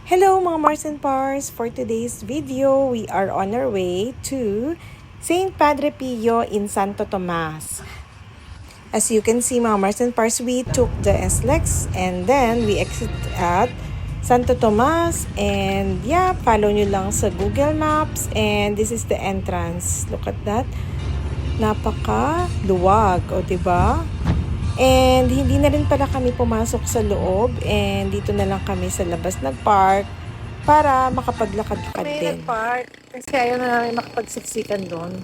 Hello mga Mars and Pars! For today's video, we are on our way to St. Padre Pio in Santo Tomas. As you can see mga Mars and Pars, we took the SLEX and then we exit at Santo Tomas, and yeah, follow nyo lang sa Google Maps, and this is the entrance. Look at that. Napaka-luwag, o diba? And hindi na rin pala kami pumasok sa loob, and dito na lang kami sa labas nagpark para makapaglakad-lakad din. May nagpark kasi ayaw na namin makapagsiksikan doon.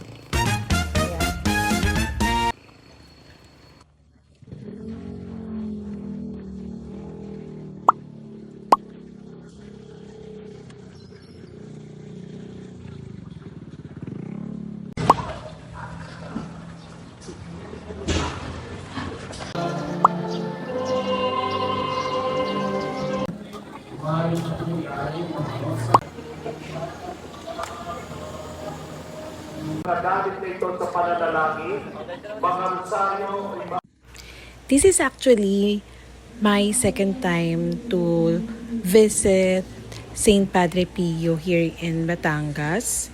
This is actually my second time to visit St. Padre Pio here in Batangas.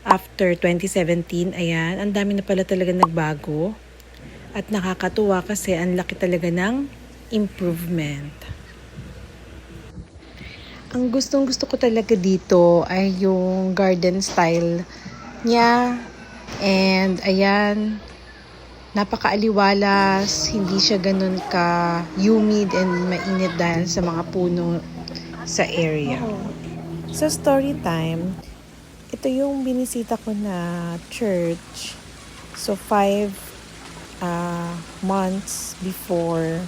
After 2017, ayan, ang dami na pala talaga nagbago. At nakakatuwa kasi ang laki talaga ng improvement. Ang gustong-gusto ko talaga dito ay yung garden style niya. And ayan, napakaaliwalas, hindi siya ganun ka humid and mainit dahil sa mga puno sa area. So story time, ito yung binisita ko na church. So 5 months before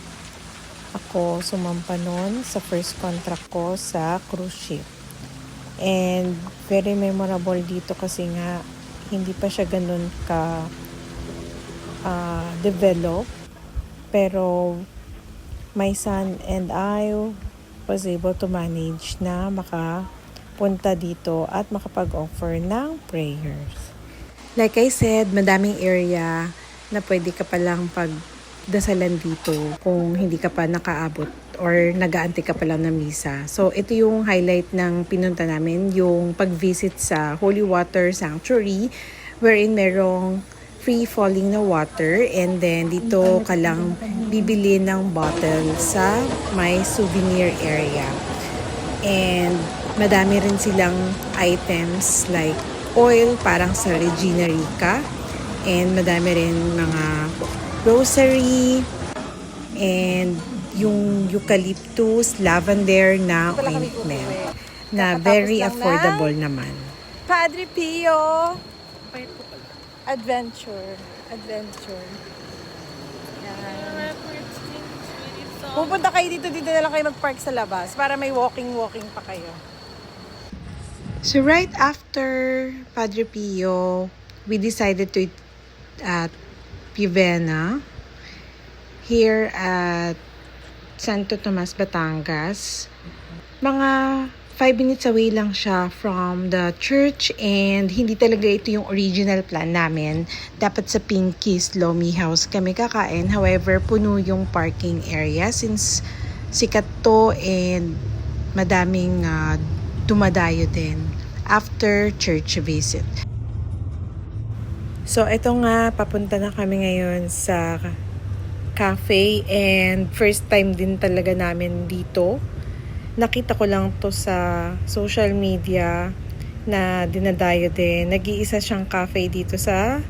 ako sumampa nun sa first contract ko sa cruise ship. And very memorable dito kasi nga hindi pa siya ganun ka develop, pero my son and I was able to manage na makapunta dito at makapag-offer ng prayers. Like I said, madaming area na pwede ka palang pagdasalan dito kung hindi ka pa nakaabot or nag-aantay ka pa lang ng misa. So ito yung highlight ng pinunta namin, yung pag-visit sa Holy Water Sanctuary, wherein merong free falling na water, and then dito ka lang bibili ng bottle sa may souvenir area. And madami rin silang items like oil parang sa Regina Rica, and madami rin mga rosary and yung eucalyptus, lavender na ointment na very affordable naman. Padre Pio Adventure. Yan. Pupunta kayo dito na lang kayo mag-park sa labas para may walking pa kayo. So right after Padre Pio, we decided to eat at Pivena here at Santo Tomas, Batangas. Mga 5 minutes away lang siya from the church, and hindi talaga ito yung original plan namin. Dapat sa Pinky's Lomi House kami kakain. However, puno yung parking area since sikat to and madaming dumadayo din after church visit. So, ito nga, papunta na kami ngayon sa cafe, and first time din talaga namin dito. Nakita ko lang to sa social media na dinadayo din. Nag-iisa siyang cafe dito sa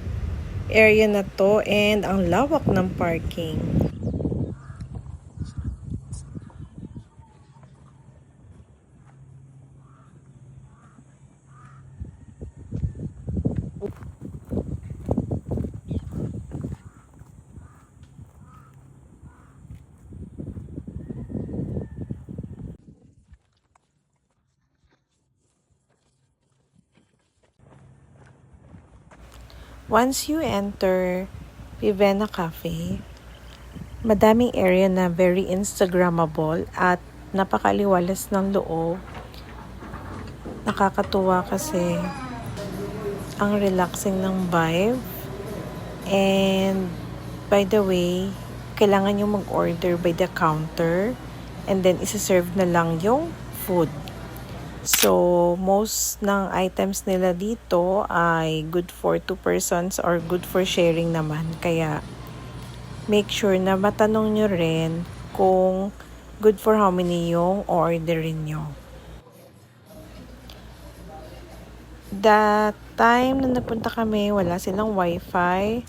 area na to, and ang lawak ng parking. Once you enter Pivena Cafe, madaming area na very Instagrammable at napakaliwalas ng loob. Nakakatuwa kasi ang relaxing ng vibe. And by the way, kailangan yung mag-order by the counter, and then isa-serve na lang yung food. So, most ng items nila dito ay good for 2 persons or good for sharing naman. Kaya, make sure na matanong nyo rin kung good for how many yung orderin nyo. That time na napunta kami, wala silang wifi.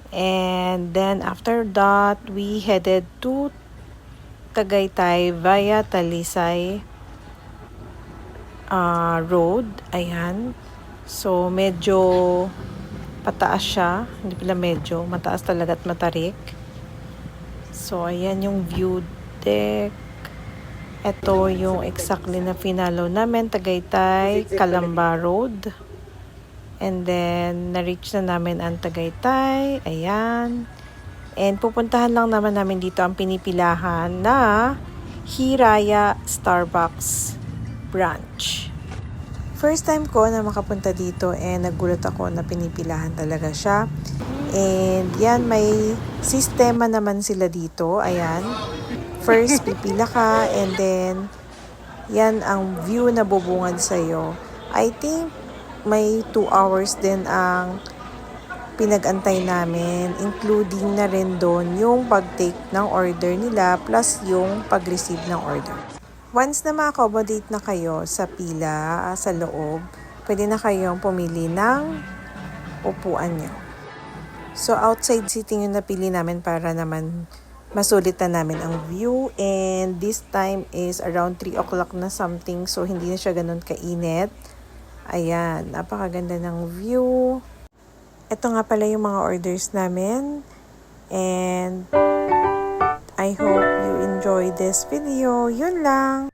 And then, after that, we headed to Tagaytay via Talisay road. Ayan. So, medyo pataas siya. Hindi pala medyo. Mataas talaga at matarik. So, ayan yung view deck. Ito yung exactly na finalo namin. Tagaytay, Calamba Road. And then, na-reach na namin ang Tagaytay. Ayan. And pupuntahan lang naman namin dito ang pinipilahan na Hiraya Starbucks branch. First time ko na makapunta dito and nagulat ako na pinipilahan talaga siya. And yan, may sistema naman sila dito. Ayan. First, pipila ka and then yan ang view na bubungad sa'yo. I think may 2 hours din ang pinag-antay namin, including na rin doon yung pag-take ng order nila plus yung pag-receive ng order. Once na ma-accommodate na kayo sa pila, sa loob, pwede na kayong pumili ng upuan nyo. So, outside seating yung napili namin para naman masulit na namin ang view. And this time is around 3 o'clock na something, so hindi na siya ganun kainit. Ayan, napakaganda ng view. Ito nga pala yung mga orders namin. And I hope you enjoy this video. Yun lang.